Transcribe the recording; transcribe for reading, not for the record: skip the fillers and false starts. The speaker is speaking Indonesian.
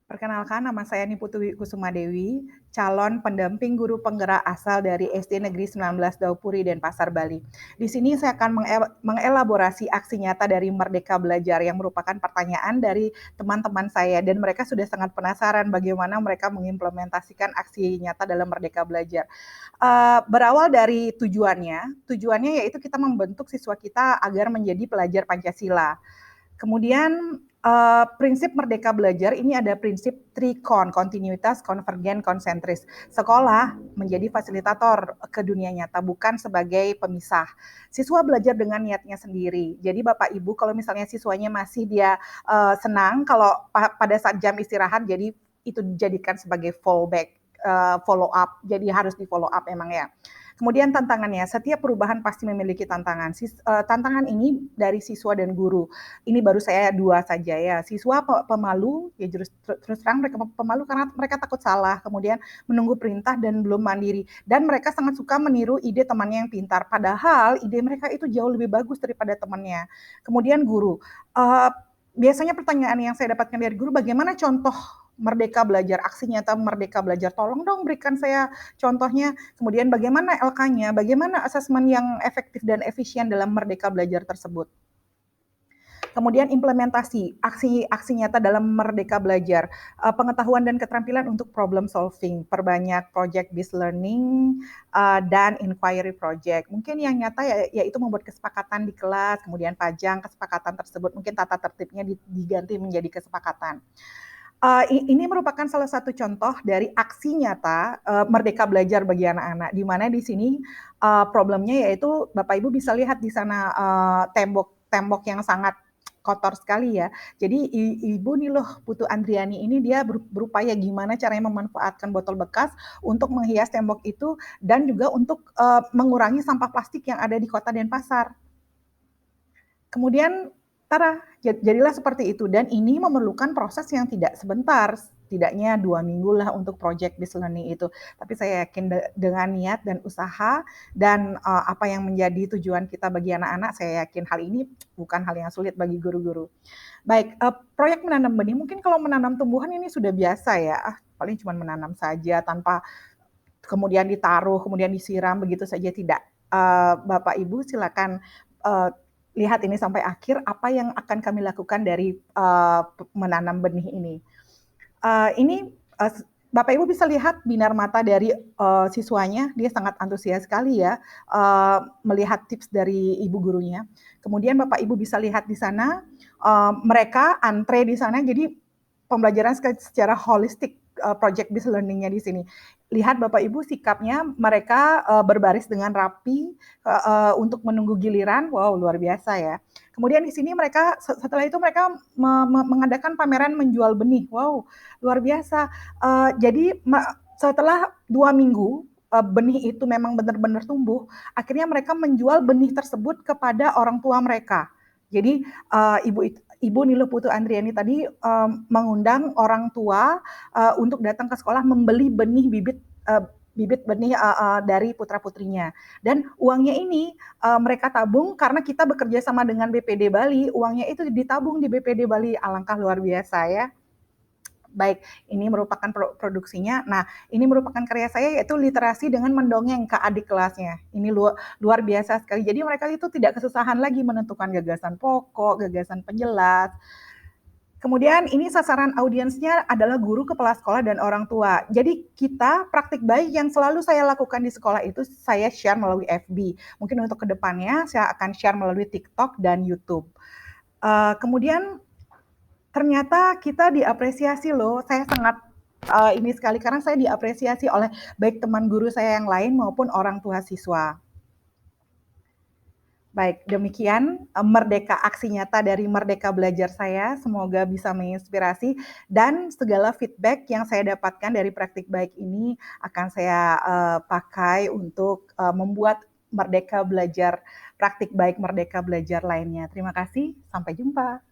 Perkenalkan, nama saya Niputu Kusuma Dewi, calon pendamping guru penggerak asal dari SD Negeri 19 Daupuri, Denpasar, Bali. Di sini saya akan mengelaborasi aksi nyata dari Merdeka Belajar yang merupakan pertanyaan dari teman-teman saya dan mereka sudah sangat penasaran bagaimana mereka mengimplementasikan aksi nyata dalam Merdeka Belajar. Berawal dari tujuannya yaitu kita membentuk siswa kita agar menjadi pelajar Pancasila. Kemudian, prinsip Merdeka Belajar ini ada prinsip 3CON, kontinuitas, konvergen, konsentris. Sekolah menjadi fasilitator ke dunia nyata, bukan sebagai pemisah. Siswa belajar dengan niatnya sendiri. Jadi Bapak Ibu kalau misalnya siswanya masih dia, senang kalau pada saat jam istirahat, jadi itu dijadikan sebagai fallback, follow up, jadi harus di-follow up memang ya. Kemudian tantangannya, setiap perubahan pasti memiliki tantangan. Tantangan ini dari siswa dan guru. Ini baru saya 2 saja ya. Siswa pemalu, ya terus terang mereka pemalu karena mereka takut salah, kemudian menunggu perintah dan belum mandiri. Dan mereka sangat suka meniru ide temannya yang pintar, padahal ide mereka itu jauh lebih bagus daripada temannya. Kemudian guru, biasanya pertanyaan yang saya dapatkan dari guru, bagaimana contoh Merdeka Belajar, aksi nyata Merdeka Belajar, tolong dong berikan saya contohnya. Kemudian bagaimana LK-nya, bagaimana asesmen yang efektif dan efisien dalam Merdeka Belajar tersebut. Kemudian implementasi, aksi nyata dalam Merdeka Belajar, pengetahuan dan keterampilan untuk problem solving, perbanyak project based learning, dan inquiry project. Mungkin yang nyata yaitu membuat kesepakatan di kelas, kemudian pajang kesepakatan tersebut, mungkin tata tertibnya diganti menjadi kesepakatan. Ini merupakan salah satu contoh dari aksi nyata, Merdeka Belajar bagi anak-anak, di mana di sini, problemnya yaitu Bapak Ibu bisa lihat di sana, tembok yang sangat kotor sekali ya. Jadi Ibu nih loh, Putu Andriani ini dia berupaya gimana caranya memanfaatkan botol bekas untuk menghias tembok itu dan juga untuk, mengurangi sampah plastik yang ada di Kota Denpasar. Kemudian tara, jadilah seperti itu dan ini memerlukan proses yang tidak sebentar, setidaknya 2 minggu lah untuk project based learning itu. Tapi saya yakin dengan niat dan usaha dan, apa yang menjadi tujuan kita bagi anak-anak, saya yakin hal ini bukan hal yang sulit bagi guru-guru. Baik, proyek menanam benih, mungkin kalau menanam tumbuhan ini sudah biasa ya, paling cuma menanam saja tanpa kemudian ditaruh, kemudian disiram begitu saja, tidak. Bapak Ibu silakan, eee, lihat ini sampai akhir, apa yang akan kami lakukan dari, menanam benih ini. Ini, Bapak Ibu bisa lihat binar mata dari, siswanya, dia sangat antusias sekali ya, melihat tips dari ibu gurunya. Kemudian Bapak Ibu bisa lihat di sana, mereka antre di sana, jadi pembelajaran secara holistik, project based learning-nya di sini. Lihat Bapak Ibu sikapnya, mereka, berbaris dengan rapi, untuk menunggu giliran, wow luar biasa ya. Kemudian di sini mereka setelah itu mereka mengadakan pameran menjual benih, wow luar biasa. Jadi setelah 2 minggu, benih itu memang benar-benar tumbuh, akhirnya mereka menjual benih tersebut kepada orang tua mereka. Jadi, Ibu Niluh Putu Andriani tadi, mengundang orang tua, untuk datang ke sekolah membeli bibit benih, dari putra-putrinya. Dan uangnya ini, mereka tabung karena kita bekerja sama dengan BPD Bali, uangnya itu ditabung di BPD Bali, alangkah luar biasa ya. Baik, ini merupakan produksinya. Nah, ini merupakan karya saya yaitu literasi dengan mendongeng ke adik kelasnya. Ini luar biasa sekali. Jadi mereka itu tidak kesusahan lagi menentukan gagasan pokok, gagasan penjelas. Kemudian ini sasaran audiensnya adalah guru, kepala sekolah, dan orang tua. Jadi kita praktik baik yang selalu saya lakukan di sekolah itu saya share melalui FB. Mungkin untuk kedepannya saya akan share melalui TikTok dan YouTube. Kemudian ternyata kita diapresiasi loh, saya sangat, ini sekali karena saya diapresiasi oleh baik teman guru saya yang lain maupun orang tua siswa. Baik, demikian, aksi nyata dari Merdeka Belajar saya, semoga bisa menginspirasi dan segala feedback yang saya dapatkan dari praktik baik ini akan saya, pakai untuk, membuat Merdeka Belajar praktik baik Merdeka Belajar lainnya. Terima kasih, sampai jumpa.